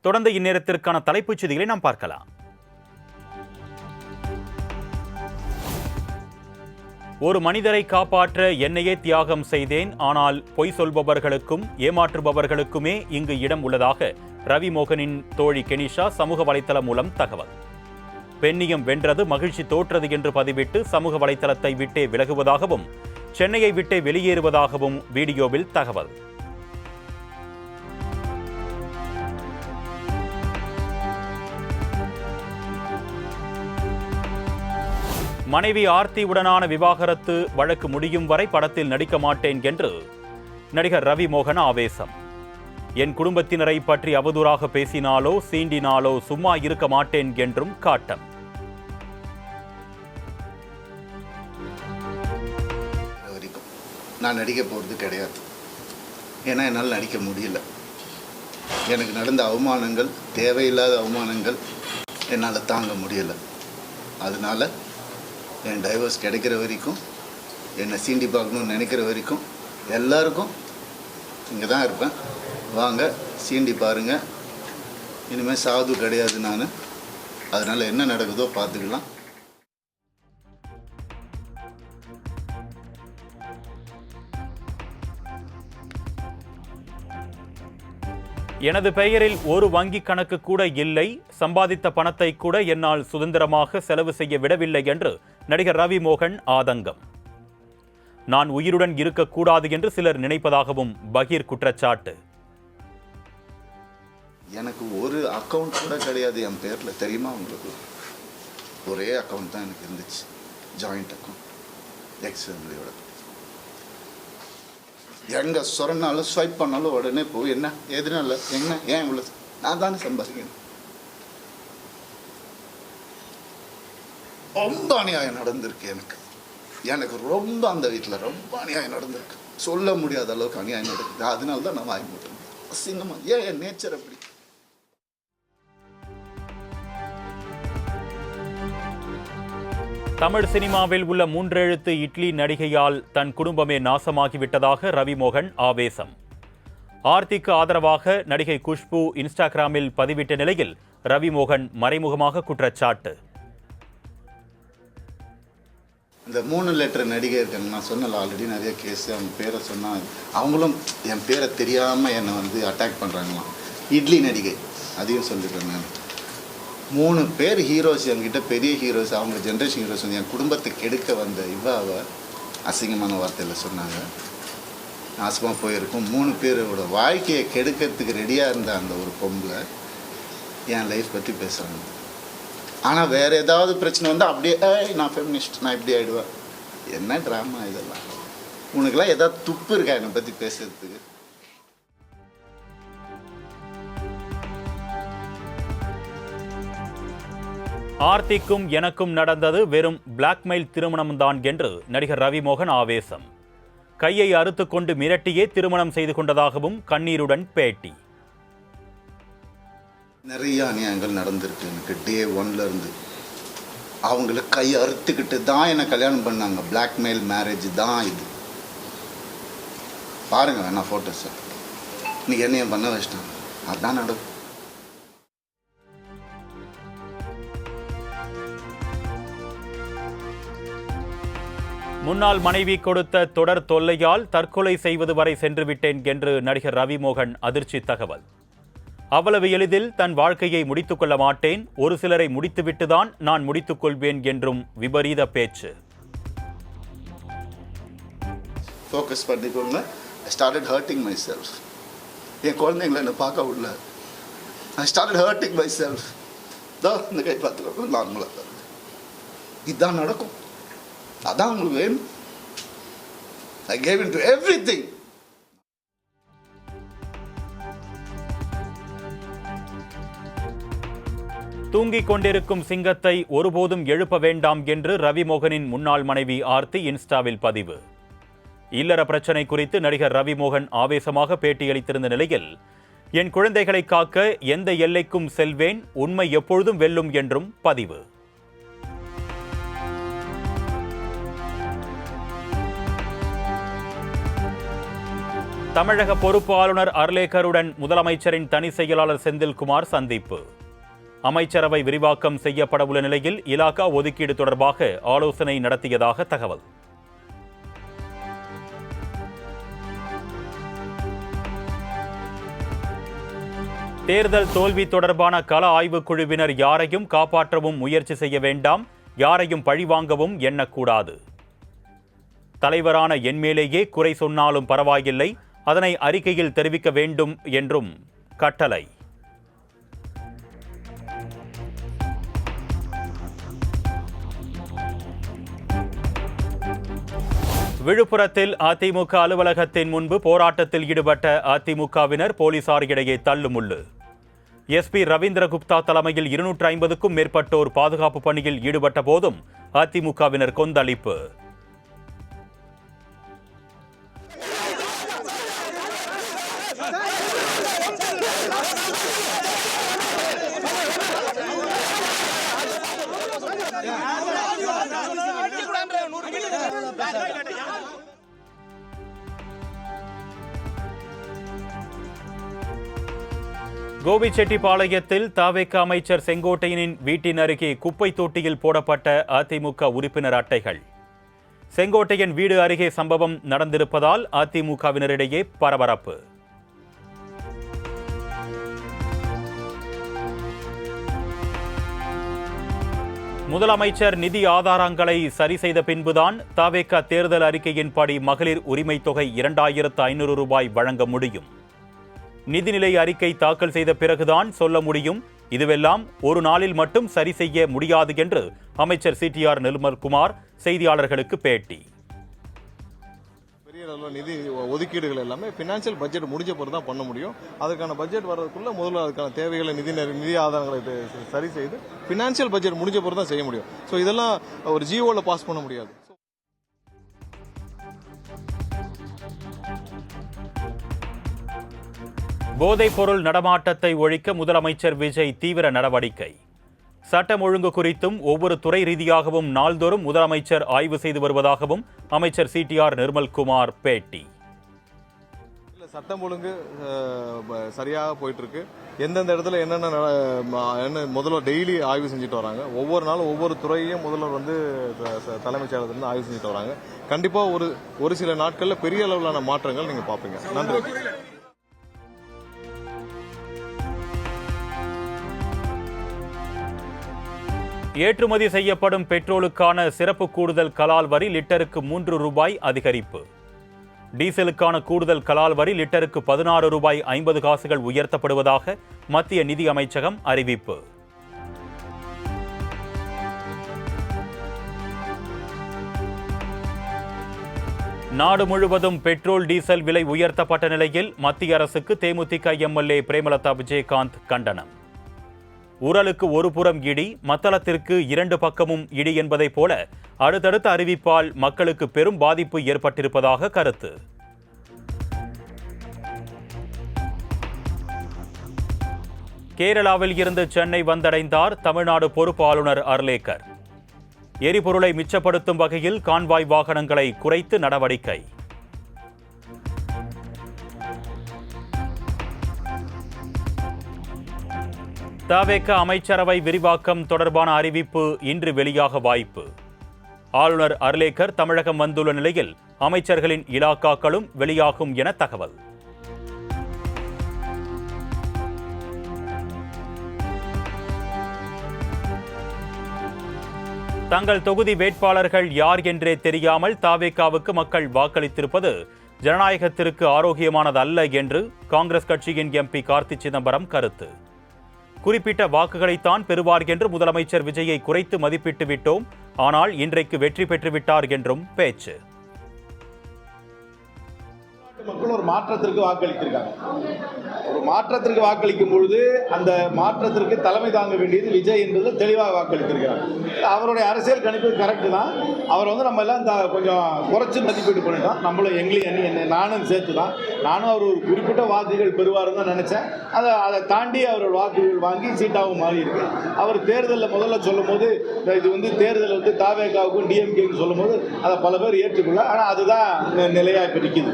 தொடர்ந்து இந்நேரத்திற்கான தலைப்புச் செய்திகளை நாம் பார்க்கலாம். ஒரு மனிதரை காப்பாற்ற என்னையே தியாகம் செய்தேன், ஆனால் பொய் சொல்பவர்களுக்கும் ஏமாற்றுபவர்களுக்குமே இங்கு இடம் உள்ளதாக ரவி மோகனின் தோழி கெனிஷா சமூக வலைதளம் மூலம் தகவல். பெண்ணியம் வென்றது, மகிழ்ச்சி தோற்றது என்று பதிவிட்டு சமூக வலைதளத்தை விட்டே விலகுவதாகவும் சென்னையை விட்டே வெளியேறுவதாகவும் வீடியோவில் தகவல். மனைவி ஆர்த்தியுடனான விவாகரத்து வழக்கு முடியும் வரை படத்தில் நடிக்க மாட்டேன் என்று நடிகர் ரவி மோகன் ஆவேசம். என் குடும்பத்தினரை பற்றி அவதூறாக பேசினாலோ சீண்டினாலோ சும்மா இருக்க மாட்டேன் என்றும் காட்டம். நான் நடிக்க போகிறது கிடையாது. ஏன்னா என்னால் நடிக்க முடியல. எனக்கு நடந்த அவமானங்கள், தேவையில்லாத அவமானங்கள் என்னால் தாங்க முடியலை. அதனால் என் டைவர்ஸ் கிடைக்கிற வரைக்கும், என்னை சீண்டி பார்க்கணும்னு நினைக்கிற வரைக்கும் எல்லாருக்கும் இங்கே தான் இருப்பேன். வாங்க சீண்டி பாருங்கள். இனிமேல் சாது கிடையாது நான். அதனால் என்ன நடக்குதோ பார்த்துக்கலாம். எனது பெயரில் ஒரு வங்கி கணக்கு கூட இல்லை, சம்பாதித்த பணத்தை கூட என்னால் சுதந்திரமாக செலவு செய்ய விடவில்லை என்று நடிகர் ரவி மோகன் ஆதங்கம். நான் உயிருடன் இருக்கக்கூடாது என்று சிலர் நினைப்பதாகவும் பகீர் குற்றச்சாட்டு. எனக்கு ஒரு அக்கௌண்ட் கூட கிடையாது என் பேரில், தெரியுமா உங்களுக்கு? ஒரே அக்கௌண்ட் தான் எனக்கு இருந்துச்சு, ஜாயிண்ட் அக்கௌண்ட், எக்ஸ் ஃபேமிலியோட. எங்கே சொன்னாலும் ஸ்வைப் பண்ணாலும் உடனே போய் என்ன எதுனால என்ன ஏன் இவ்வளோ, நான் தானே சம்பாதிக்கணும். ரொம்ப அநியாயம் நடந்திருக்கு எனக்கு ரொம்ப அந்த வீட்டில் ரொம்ப அநியாயம் நடந்திருக்கு. சொல்ல முடியாத அளவுக்கு அநியாயம் நடக்குது. அதனால தான் நான் வாங்கி போட்டேன். அசிங்கமா ஏன் என் நேச்சர் அப்படி. தமிழ் சினிமாவில் உள்ள 3 எழுத்து இட்லி நடிகையால் தன் குடும்பமே நாசமாகிவிட்டதாக ரவி மோகன் ஆவேசம். ஆர்த்திக்கு ஆதரவாக நடிகை குஷ்பு இன்ஸ்டாகிராமில் பதிவிட்ட நிலையில் ரவி மோகன் மறைமுகமாக குற்றச்சாட்டு. இந்த 3 லெட்டர் நடிகை இருக்காங்க, நான் சொன்னல ஆல்ரெடி நிறைய கேஸ். அவங்க பேரை சொன்னால் அவங்களும் என் பேரை தெரியாமல் என்னை அட்டாக் பண்ணுறாங்களாம். இட்லி நடிகை அதையும் சொல்லிடுறேன் நான். 3 பேர் ஹீரோஸ் என்கிட்ட, பெரிய ஹீரோஸ், அவங்க ஜென்ரேஷன் ஹீரோஸ் என் குடும்பத்தை கெடுக்க வந்த இவ்வாவை அசிங்கமான வார்த்தையில் சொன்னாங்க. நாசமாக போயிருக்கும். 3 பேரோட வாழ்க்கையை கெடுக்கிறதுக்கு ரெடியாக இருந்த அந்த ஒரு பொம்பளை என் லைஃப் பற்றி பேசுகிறாங்க. ஆனால் வேறு ஏதாவது பிரச்சனை வந்து அப்படியே நான் ஃபெமினிஸ்ட், நான் இப்படி ஆகிடுவேன். என்ன ட்ராமா இதெல்லாம்? உனக்கெல்லாம் ஏதாவது துப்பு இருக்கா என்னை பற்றி பேசுறதுக்கு? ஆர்த்திக்கும் எனக்கும் நடந்தது வெறும் பிளாக்மெயில் திருமணம்தான் என்று நடிகர் ரவி மோகன் ஆவேசம். கையை அறுத்துக்கொண்டு மிரட்டியே திருமணம் செய்து கொண்டதாகவும் கண்ணீருடன் பேட்டி. நிறைய அநியாயங்கள் நடந்திருக்கு எனக்கு. டே 1ல இருந்து அவங்களுக்கு கை அறுத்துக்கிட்டு தான் என்னை கல்யாணம் பண்ணாங்க. பிளாக்மெயில் மேரேஜ் தான் இது. பாருங்க வேணா ஃபோட்டோஸை. இன்னைக்கு என்னையும் பண்ண வச்சிட்டாங்க. அதுதான் நடக்கும். முன்னாள் மனைவி கொடுத்த தொடர் தொல்லையால் தற்கொலை செய்வது வரை சென்றுவிட்டேன் என்று நடிகர் ரவி மோகன் அதிர்ச்சி தகவல். அவ்வளவு எளிதில் தன் வாழ்க்கையை முடித்துக் கொள்ள மாட்டேன், ஒரு சிலரை முடித்துவிட்டுதான் நான் முடித்துக் கொள்வேன் என்றும் விபரீத பேச்சு. ஃபோக்கஸ் பண்ணிக்கோங்க. I started hurting myself. என் குழந்தைங்களை என்னை பார்க்க விடல. I started hurting myself. இந்த கை பார்த்துக்கோங்க, நார்மலாக தான். இதுதான் நடக்கும். அதான் உங்களுக்கு வேணும். I gave into everything. தூங்கிக் கொண்டிருக்கும் சிங்கத்தை ஒருபோதும் எழுப்ப வேண்டாம் என்று ரவி மோகனின் முன்னாள் மனைவி ஆர்த்தி இன்ஸ்டாவில் பதிவு. இல்லற பிரச்சனை குறித்து நடிகர் ரவி மோகன் ஆவேசமாக பேட்டியளித்திருந்த நிலையில், என் குழந்தைகளை காக்க எந்த எல்லைக்கும் செல்வேன், உண்மை எப்பொழுதும் வெல்லும் என்றும் பதிவு. தமிழக பொறுப்பு ஆளுநர் அர்லேக்கருடன் முதலமைச்சரின் தனி செயலாளர் செந்தில்குமார் சந்திப்பு. அமைச்சரவை விரிவாக்கம் செய்யப்படவுள்ள நிலையில் இலாகா ஒதுக்கீடு தொடர்பாக ஆலோசனை நடத்தியதாக தகவல். தேர்தல் தோல்வி தொடர்பான கள ஆய்வுக் குழுவினர் யாரையும் காப்பாற்றவும் முயற்சி செய்ய வேண்டாம், யாரையும் பழிவாங்கவும் எண்ணக்கூடாது. தலைவரான என் மேலேயே குறை சொன்னாலும் பரவாயில்லை, அதனை அறிக்கையில் தெரிவிக்க வேண்டும் என்றும் கட்டளை. விழுப்புரத்தில் அதிமுக அலுவலகத்தின் முன்பு போராட்டத்தில் ஈடுபட்ட அதிமுகவினர் போலீசார் இடையே தள்ளுமுள்ளு. எஸ்பி ரவீந்திரகுப்தா தலைமையில் 250க்கும் மேற்பட்டோர் பாதுகாப்பு பணியில் ஈடுபட்ட போதும் அதிமுகவினர் கொந்தளிப்பு. கோபிச்செட்டிப்பாளையத்தில் தவேக அமைச்சர் செங்கோட்டையனின் வீட்டின் அருகே குப்பை தொட்டியில் போடப்பட்ட அதிமுக உறுப்பினர் அட்டைகள். செங்கோட்டையன் வீடு அருகே சம்பவம் நடந்திருப்பதால் அதிமுகவினரிடையே பரபரப்பு. முதலமைச்சர் நிதி ஆதாரங்களை சரி செய்த பின்புதான் தவேக தேர்தல் அறிக்கையின்படி மகளிர் உரிமை தொகை 2500 ரூபாய் வழங்க முடியும். நிதிநிலை அறிக்கை தாக்கல் செய்த பிறகுதான் சொல்ல முடியும். இதுவெல்லாம் ஒரு நாளில் மட்டும் சரி செய்ய முடியாது என்று அமைச்சர் சிடிஆர் நிர்மல்குமார் செய்தியாளர்களுக்கு பேட்டி. பெரிய அளவில் நிதி ஒதுக்கீடுகள் எல்லாமே பினான்சியல் பட்ஜெட் முடிஞ்ச பிறகு தான் பண்ண முடியும். அதுக்கான பட்ஜெட் வர்றதுக்குள்ள முதல்ல அதுக்கான தேவைகளை நிதி ஆதாரங்களை சரி செய்து பினான்சியல் பட்ஜெட் முடிஞ்ச பிறகு தான் செய்ய முடியும். ஸோ இதெல்லாம் ஒரு ஜிஓல பாஸ் பண்ண முடியாது. போதைப்பொருள் நடமாட்டத்தை ஒழிக்க முதலமைச்சர் விஜய் தீவிர நடவடிக்கை. சட்டம் ஒழுங்கு குறித்தும் ஒவ்வொரு துறை ரீதியாகவும் நாள்தோறும் முதலமைச்சர் ஆய்வு செய்து வருவதாகவும் அமைச்சர் சிடிஆர் நிர்மல்குமார் பேட்டி. சட்டம் ஒழுங்கு சரியாக போயிட்டு இருக்கு. எந்தெந்த இடத்துல என்ன முதல்வர் டெய்லி ஆய்வு செஞ்சுட்டு வராங்க. ஒவ்வொரு நாளும் ஒவ்வொரு துறையையும் முதல்வர் தலைமைச் செயலகத்திலிருந்து ஆய்வு செஞ்சுட்டு வராங்க. கண்டிப்பா ஒரு சில நாட்கள்ல பெரிய அளவிலான மாற்றங்கள் நீங்க பாப்பீங்க. நன்றி. ஏற்றுமதி செய்யப்படும் பெட்ரோலுக்கான சிறப்பு கூடுதல் கலால் வரி லிட்டருக்கு 3 ரூபாய் அதிகரிப்பு. டீசலுக்கான கூடுதல் கலால் வரி லிட்டருக்கு 16 ரூபாய் 50 காசுகள் உயர்த்தப்படுவதாக மத்திய நிதி அமைச்சகம் அறிவிப்பு. நாடு முழுவதும் பெட்ரோல் டீசல் விலை உயர்த்தப்பட்ட நிலையில் மத்திய அரசுக்கு தேமுதிக எம்எல்ஏ பிரேமலதா விஜயகாந்த் கண்டனம். உரலுக்கு ஒரு புறம் இடி, மத்தளத்திற்கு 2 பக்கமும் இடி என்பதைப் போல அடுத்தடுத்த அறிவிப்பால் மக்களுக்கு பெரும் பாதிப்பு ஏற்பட்டிருப்பதாக கருத்து. கேரளாவில் இருந்து சென்னை வந்தடைந்தார் தமிழ்நாடு பொறுப்பு ஆளுநர் அர்லேக்கர். எரிபொருளை மிச்சப்படுத்தும் வகையில் கான்வாய் வாகனங்களை குறைத்து நடவடிக்கை. தவேக அமைச்சரவை விரிவாக்கம் தொடர்பான அறிவிப்பு இன்று வெளியாக வாய்ப்பு. ஆளுநர் அர்லேக்கர் தமிழகம் வந்துள்ள நிலையில் அமைச்சர்களின் இலாக்காக்களும் வெளியாகும் என தகவல். தங்கள் தொகுதி வேட்பாளர்கள் யார் என்றே தெரியாமல் தவேகவுக்கு மக்கள் வாக்களித்திருப்பது ஜனநாயகத்திற்கு ஆரோக்கியமானதல்ல என்று காங்கிரஸ் கட்சியின் எம்பி கார்த்தி சிதம்பரம் கருத்து. குறிப்பிட்ட வாக்குகளைத்தான் பெறுவார் என்று முதலமைச்சர் விஜயை குறைத்து மதிப்பிட்டு விட்டோம், ஆனால் இன்றைக்கு வெற்றி பெற்றுவிட்டார் என்றும் பேச்சு. மக்கள் ஒரு மாற்றத்திற்கு வாக்களித்திருக்காங்க. ஒரு மாற்றத்திற்கு வாக்களிக்கும் பொழுது அந்த மாற்றத்திற்கு தலைமை தாங்க வேண்டியது விஜய் என்பது தெளிவாக வாக்களித்திருக்கிறார். அவருடைய அரசியல் கணிப்பு கரெக்டு தான். அவர் நம்ம எல்லாம் கொஞ்சம் குறைச்சி மதிப்பீடு பண்ணிட்டோம். நம்மளும் எங்களையும் நானும் சேர்த்து தான். நானும் அவர் ஒரு குறிப்பிட்ட வாக்குகள் பெறுவாருன்னு தான் நினைச்சேன். அதை தாண்டி அவரோட வாக்குகள் வாங்கி சீட்டாகவும் மாறி இருக்கு. அவர் தேர்தலில் முதல்ல சொல்லும் போது இது தேர்தல் தவேகாவுக்கும் டிஎம்கேக்கும் சொல்லும் போது அதை பல பேர் ஏற்றுக்கொள்ள, ஆனால் அதுதான் நிலையாக இப்போ நிற்கிது.